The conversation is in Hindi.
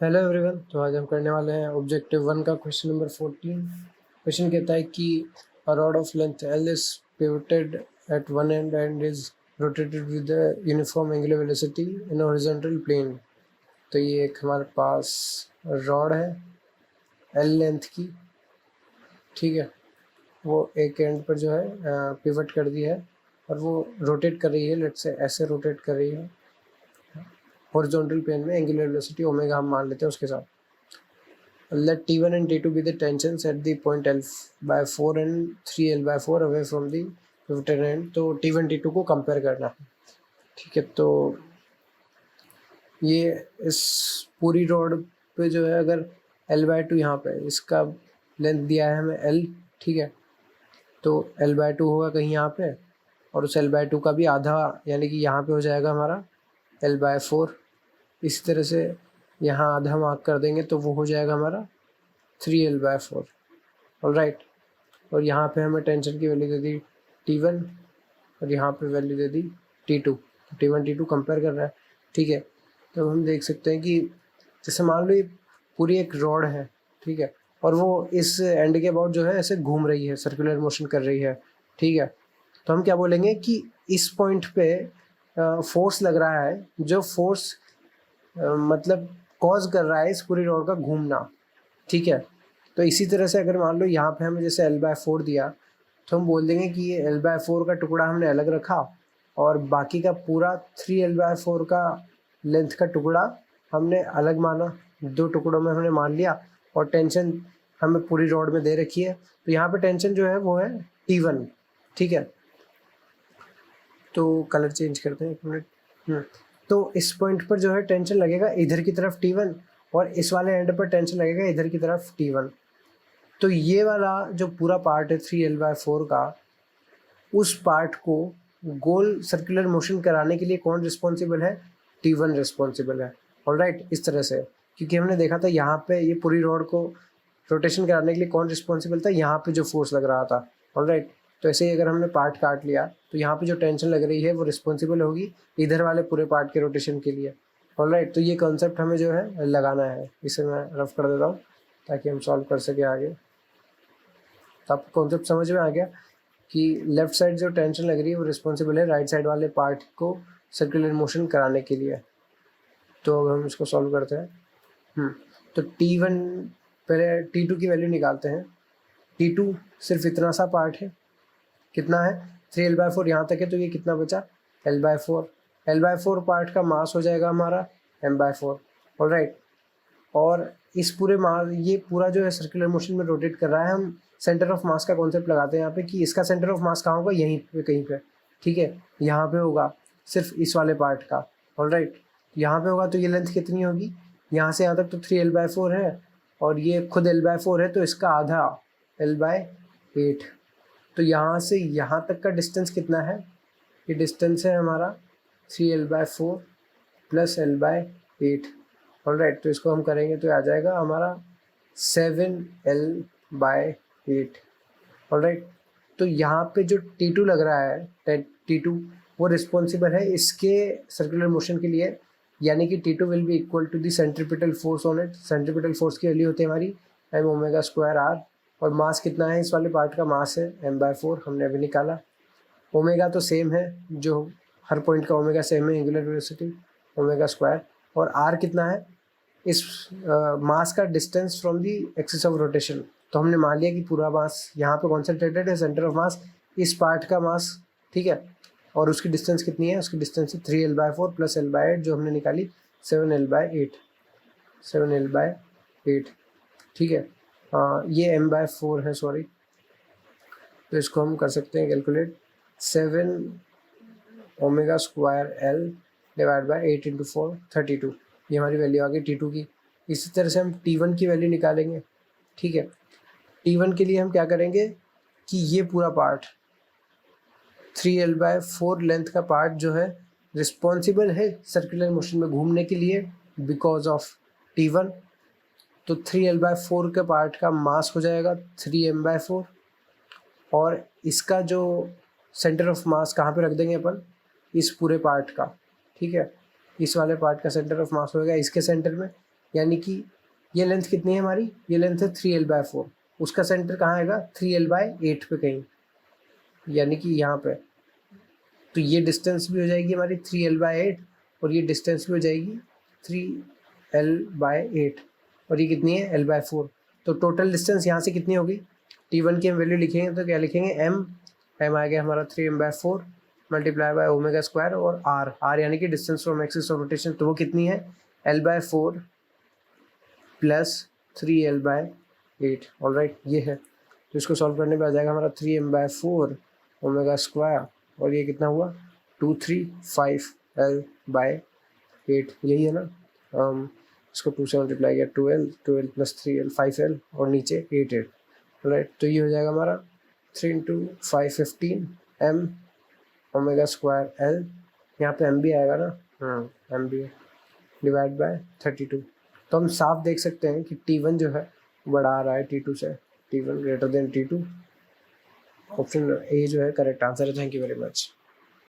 Hello everyone. तो आज हम करने वाले हैं ऑब्जेक्टिव 1 का क्वेश्चन नंबर 14। क्वेश्चन कहता है कि a rod of length L is pivoted at one end and is rotated with uniform angular velocity in horizontal plane. तो ये एक हमारे पास रॉड है एल लेंथ की, ठीक है। वो एक एंड पर जो है पिवट कर दी है और वो रोटेट कर रही है, लेट्स से ऐसे रोटेट कर रही है हॉरिजॉन्टल प्लेन में। एंगुलर वेलोसिटी ओमेगा हम मान लेते हैं उसके साथ। Let T1 and T2 be the tensions at the point L/4 and 3L/4 away from the pivotal end। तो T1 T2 को कंपेयर करना है, ठीक है। तो ये इस पूरी रोड पे जो है, अगर L/2 यहाँ पे इसका लेंथ दिया है हमें L, ठीक है। तो L/2 होगा कहीं यहाँ पे और उस L/2 का भी आधा, यानी कि यहाँ पे हो जाएगा हमारा L/4। इसी तरह से यहाँ आधा मार्क कर देंगे तो वो हो जाएगा हमारा 3L/4। ऑलराइट। और यहाँ पे हमें टेंशन की वैल्यू दे दी T1 और यहाँ पे वैल्यू दे दी T2। T1 T2 कंपेयर कर रहा है, ठीक है। तो हम देख सकते हैं कि जैसे मान लो ये पूरी एक रॉड है, ठीक है, और वो इस एंड के अबाउट जो है ऐसे घूम रही है, सर्कुलर मोशन कर रही है, ठीक है। तो हम क्या बोलेंगे कि इस पॉइंट पे फोर्स लग रहा है, जो फोर्स मतलब कॉज कर रहा है इस पूरी रॉड का घूमना, ठीक है। तो इसी तरह से अगर मान लो यहाँ पे हमें जैसे L/4 दिया, तो हम बोल देंगे कि ये L/4 का टुकड़ा हमने अलग रखा और बाकी का पूरा 3L/4 का लेंथ का टुकड़ा हमने अलग माना, दो टुकड़ों में हमने मान लिया। और टेंशन हमें पूरी रॉड में दे रखी है, तो यहाँ पे टेंशन जो है वो है T1, ठीक है। तो कलर चेंज करते हैं, एक मिनट। तो इस पॉइंट पर जो है टेंशन लगेगा इधर की तरफ T1 और इस वाले एंड पर टेंशन लगेगा इधर की तरफ T1। तो ये वाला जो पूरा पार्ट है 3L/4 का, उस पार्ट को गोल सर्कुलर मोशन कराने के लिए कौन रिस्पॉन्सिबल है? T1 रिस्पॉन्सिबल है। ऑलराइट, इस तरह से, क्योंकि हमने देखा था यहाँ पे ये पूरी रॉड को रोटेशन कराने के लिए कौन रिस्पॉन्सिबल था, यहाँ पे जो फोर्स लग रहा था। ऑलराइट, तो ऐसे ही अगर हमने पार्ट काट लिया तो यहाँ पे जो टेंशन लग रही है वो रिस्पॉन्सिबल होगी इधर वाले पूरे पार्ट के रोटेशन के लिए। ऑलराइट, तो ये कॉन्सेप्ट हमें जो है लगाना है। इसे मैं रफ कर देता हूँ ताकि हम सॉल्व कर सके आगे। तो आपको कॉन्सेप्ट समझ में आ गया कि लेफ्ट साइड जो टेंशन लग रही है वो रिस्पॉन्सिबल है राइट साइड वाले पार्ट को सर्कुलर मोशन कराने के लिए। तो अब हम इसको सॉल्व करते हैं। तो T1 पहले T2 की वैल्यू निकालते हैं। T2 सिर्फ इतना सा पार्ट है, कितना है 3L/4 यहाँ तक है, तो ये कितना बचा L/4। L/4 पार्ट का मास हो जाएगा हमारा M/4। ऑलराइट, और इस पूरे मास, ये पूरा जो है सर्कुलर मोशन में रोटेट कर रहा है। हम सेंटर ऑफ मास का कॉन्सेप्ट लगाते हैं यहाँ पे कि इसका सेंटर ऑफ मास कहाँ होगा, यहीं पे कहीं पे, ठीक है। यहाँ पे होगा सिर्फ इस वाले पार्ट का। ऑलराइट, यहाँ पे होगा तो ये लेंथ कितनी होगी, यहाँ से यहाँ तक तो 3L/4 है और ये खुद L/4 है, तो इसका आधा L/8। तो यहाँ से यहाँ तक का डिस्टेंस कितना है, ये डिस्टेंस है हमारा 3L/4 प्लस L/8। ऑलराइट, तो इसको हम करेंगे तो आ जाएगा हमारा 7L/8। ऑलराइट, तो यहाँ पे जो T2 लग रहा है, T2 वो रिस्पॉन्सिबल है इसके सर्कुलर मोशन के लिए, यानी कि T2 will be equal to the centripetal force on it. Centripetal force की वैल्यू होती है हमारी m²r। और मास कितना है इस वाले पार्ट का, मास है M/4, हमने अभी निकाला। ओमेगा तो सेम है, जो हर पॉइंट का ओमेगा सेम है, एंगुलर वेलोसिटी ओमेगा²। और r कितना है, इस मास का distance from the axis of rotation. तो हमने मान लिया कि पूरा मास यहाँ पे कॉन्सेंट्रेटेड है, सेंटर ऑफ मास इस पार्ट का मास, ठीक है। और उसकी डिस्टेंस कितनी है, उसकी डिस्टेंस है 3L/4 प्लस L/8, जो हमने निकाली 7L/8। 7L/8, ठीक है। ये M/4 है, सॉरी। तो इसको हम कर सकते हैं कैलकुलेट, 7ω²L डिवाइड बाई 8 × 4 32। ये हमारी वैल्यू आ गई T2 की। इसी तरह से हम T1 की वैल्यू निकालेंगे, ठीक है। T1 के लिए हम क्या करेंगे कि ये पूरा पार्ट 3L/4 लेंथ का पार्ट जो है रिस्पॉन्सिबल है सर्कुलर मोशन में घूमने के लिए बिकॉज ऑफ T1। तो 3L/4 के पार्ट का मास हो जाएगा 3m/4 और इसका जो सेंटर ऑफ मास कहाँ पे रख देंगे अपन, इस पूरे पार्ट का, ठीक है। इस वाले पार्ट का सेंटर ऑफ मास होगा इसके सेंटर में, यानी कि ये लेंथ कितनी है हमारी, ये लेंथ है 3l/4, उसका सेंटर कहाँ आएगा 3l/8 पे कहीं, यानी कि यहाँ पे। तो ये डिस्टेंस भी हो जाएगी हमारी 3l/8 और ये डिस्टेंस भी हो जाएगी 3l/8 और ये कितनी है l/4। तो टोटल डिस्टेंस यहाँ से कितनी होगी, T1 की हम वैल्यू लिखेंगे तो क्या लिखेंगे m आ गया हमारा 3m/4 multiply by omega square और r यानी कि distance from axis of rotation, तो वो कितनी है l/4 प्लस 3l/8। ऑलराइट, ये है। तो इसको सॉल्व करने पे आ जाएगा हमारा 3m/4 ओमेगा स्क्वायर और ये कितना हुआ 235l/8, यही है ना। इसको 2 से मल्टीप्लाई किया 12 प्लस 3l 5l और नीचे 8। राइट, तो ये हो जाएगा हमारा 3 × 5 15 m ओमेगा स्क्वायर l, यहाँ पे m भी आएगा ना, m भी है, डिवाइड बाय 32। तो हम साफ देख सकते हैं कि T1 जो है बढ़ा रहा है T2 से, T1 greater than T2। Option A जो है करेक्ट आंसर है। Thank you very much.